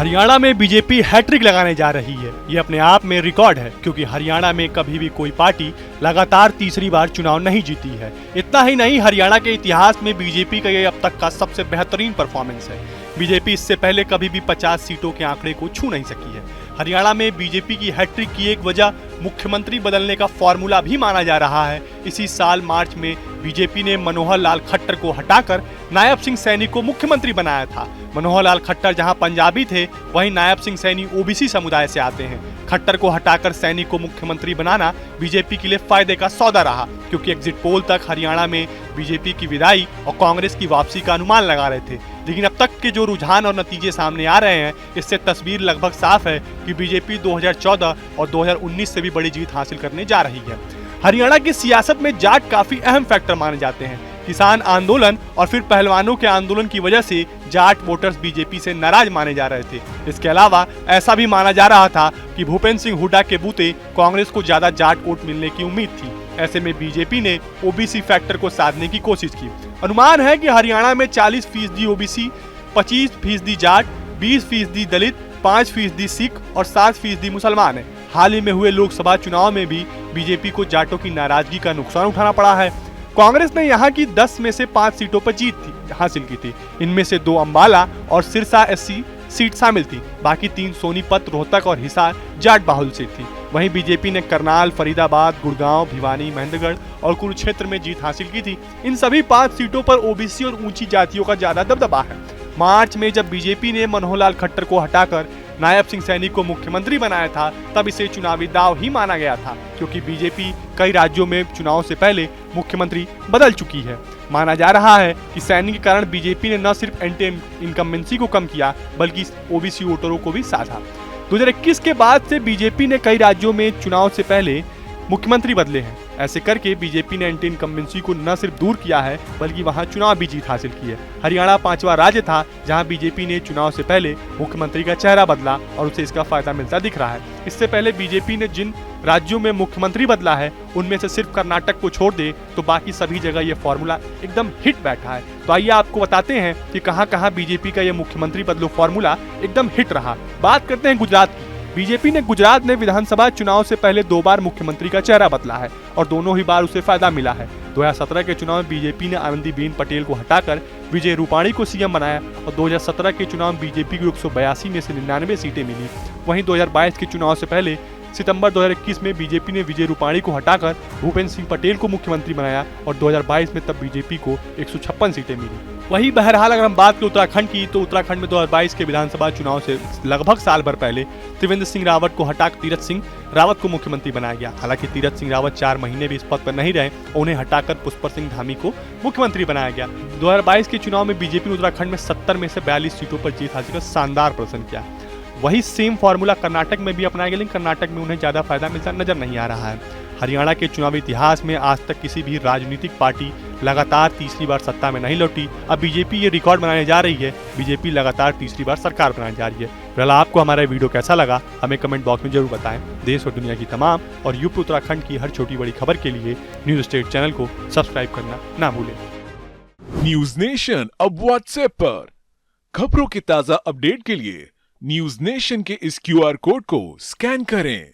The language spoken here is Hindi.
हरियाणा में बीजेपी हैट्रिक लगाने जा रही है। ये अपने आप में रिकॉर्ड है, क्योंकि हरियाणा में कभी भी कोई पार्टी लगातार तीसरी बार चुनाव नहीं जीती है। इतना ही नहीं, हरियाणा के इतिहास में बीजेपी का ये अब तक का सबसे बेहतरीन परफॉर्मेंस है। बीजेपी इससे पहले कभी भी 50 सीटों के आंकड़े को छू नहीं सकी है। हरियाणा में बीजेपी की हैट्रिक की एक वजह मुख्यमंत्री बदलने का फॉर्मूला भी माना जा रहा है। इसी साल मार्च में बीजेपी ने मनोहर लाल खट्टर को हटाकर नायब सिंह सैनी को मुख्यमंत्री बनाया था। मनोहर लाल खट्टर जहां पंजाबी थे, वहीं नायब सिंह सैनी ओबीसी समुदाय से आते हैं। खट्टर को हटाकर सैनी को मुख्यमंत्री बनाना बीजेपी के लिए फायदे का सौदा रहा, क्योंकि एग्जिट पोल तक हरियाणा में बीजेपी की विदाई और कांग्रेस की वापसी का अनुमान लगा रहे थे। लेकिन अब तक के जो रुझान और नतीजे सामने आ रहे हैं, इससे तस्वीर लगभग साफ है कि बीजेपी 2014 और 2019 से भी बड़ी जीत हासिल करने जा रही है। हरियाणा की सियासत में जाट काफी अहम फैक्टर माने जाते हैं। किसान आंदोलन और फिर पहलवानों के आंदोलन की वजह से जाट वोटर्स बीजेपी से नाराज माने जा रहे थे। इसके अलावा ऐसा भी माना जा रहा था कि भूपेंद्र सिंह हुड्डा के बूते कांग्रेस को ज्यादा जाट वोट मिलने की उम्मीद थी। ऐसे में बीजेपी ने ओबीसी फैक्टर को साधने की कोशिश की। अनुमान है कि हरियाणा में 40% ओबीसी, 25% जाट, 20% दलित, 5% सिख और 7% मुसलमान है। हाल ही में हुए लोकसभा चुनाव में भी बीजेपी को जाटों की नाराजगी का नुकसान उठाना पड़ा है। कांग्रेस ने यहां की 10 में से 5 सीटों पर जीत हासिल की थी। इनमें से 2 अंबाला और सिरसा एससी सीट शामिल थी। बाकी 3 सोनीपत, रोहतक और हिसार जाट बाहुल सीट थी। वहीं बीजेपी ने करनाल, फरीदाबाद, गुड़गांव, भिवानी, महेंद्रगढ़ और कुरुक्षेत्र में जीत हासिल की थी। इन सभी 5 सीटों पर ओबीसी और ऊंची जातियों का ज्यादा दबदबा है। मार्च में जब बीजेपी ने मनोहर लाल खट्टर को हटाकर नायब सिंह सैनी को मुख्यमंत्री बनाया था, तब इसे चुनावी दाव ही माना गया था, क्योंकि बीजेपी कई राज्यों में चुनाव से पहले मुख्यमंत्री बदल चुकी है। माना जा रहा है कि सैनी के कारण बीजेपी ने न सिर्फ एंटी इनकम्बेंसी को कम किया, बल्कि ओबीसी वोटरों को भी साधा। 2021 के बाद से बीजेपी ने कई राज्यों में चुनाव से पहले मुख्यमंत्री बदले हैं। ऐसे करके बीजेपी ने एंटी इनकम्बेंसी को न सिर्फ दूर किया है, बल्कि वहां चुनाव भी जीत हासिल की है। हरियाणा 5वां राज्य था जहां बीजेपी ने चुनाव से पहले मुख्यमंत्री का चेहरा बदला और उसे इसका फायदा मिलता दिख रहा है। इससे पहले बीजेपी ने जिन राज्यों में मुख्यमंत्री बदला है, उनमें से सिर्फ कर्नाटक को छोड़ दे तो बाकी सभी जगह ये फॉर्मूला एकदम हिट बैठा है। तो आइए आपको बताते हैं कि कहां-कहां बीजेपी का ये मुख्यमंत्री बदलो फॉर्मूला एकदम हिट रहा। बात करते हैं गुजरात की। बीजेपी ने गुजरात में विधानसभा चुनाव से पहले 2 बार मुख्यमंत्री का चेहरा बदला है और दोनों ही बार उसे फायदा मिला है। 2017 के चुनाव में बीजेपी ने आनंदीबेन पटेल को हटाकर विजय रूपाणी को सीएम बनाया और 2017 के चुनाव में बीजेपी को 182 में से 99 सीटें मिली। वहीं 2022 के चुनाव से पहले सितंबर 2021 में बीजेपी ने विजय रूपाणी को हटाकर भूपेंद्र सिंह पटेल को मुख्यमंत्री बनाया और 2022 में तब बीजेपी को 156 सीटें मिली। वही बहरहाल अगर हम बात करें उत्तराखंड की, तो उत्तराखंड में 2022 के विधानसभा चुनाव से लगभग साल भर पहले त्रिवेंद्र सिंह रावत को हटाकर तीरथ सिंह रावत को मुख्यमंत्री बनाया गया। हालांकि तीरथ सिंह रावत 4 महीने भी इस पद पर नहीं रहे, उन्हें हटाकर पुष्पर सिंह धामी को मुख्यमंत्री बनाया गया। 2022 के चुनाव में बीजेपी ने उत्तराखंड में 70 में से 42 सीटों पर जीत हासिल कर शानदार प्रदर्शन किया। वही सेम फॉर्मूला कर्नाटक में भी अपनाया गया, लेकिन कर्नाटक में उन्हें ज्यादा फायदा मिलता नजर नहीं आ रहा है। हरियाणा के चुनावी इतिहास में आज तक किसी भी राजनीतिक पार्टी लगातार तीसरी बार सत्ता में नहीं लौटी। अब बीजेपी ये रिकॉर्ड बनाने जा रही है। बीजेपी लगातार तीसरी बार सरकार बनाने जा रही है। फिलहाल आपको हमारा वीडियो कैसा लगा, हमें कमेंट बॉक्स में जरूर बताएं। देश और दुनिया की तमाम और यूपी उत्तराखंड की हर छोटी बड़ी खबर के लिए न्यूज स्टेट चैनल को सब्सक्राइब करना ना भूलें। न्यूज नेशन अब व्हाट्सएप पर खबरों के ताजा अपडेट के लिए न्यूज नेशन के इस QR कोड को स्कैन करें।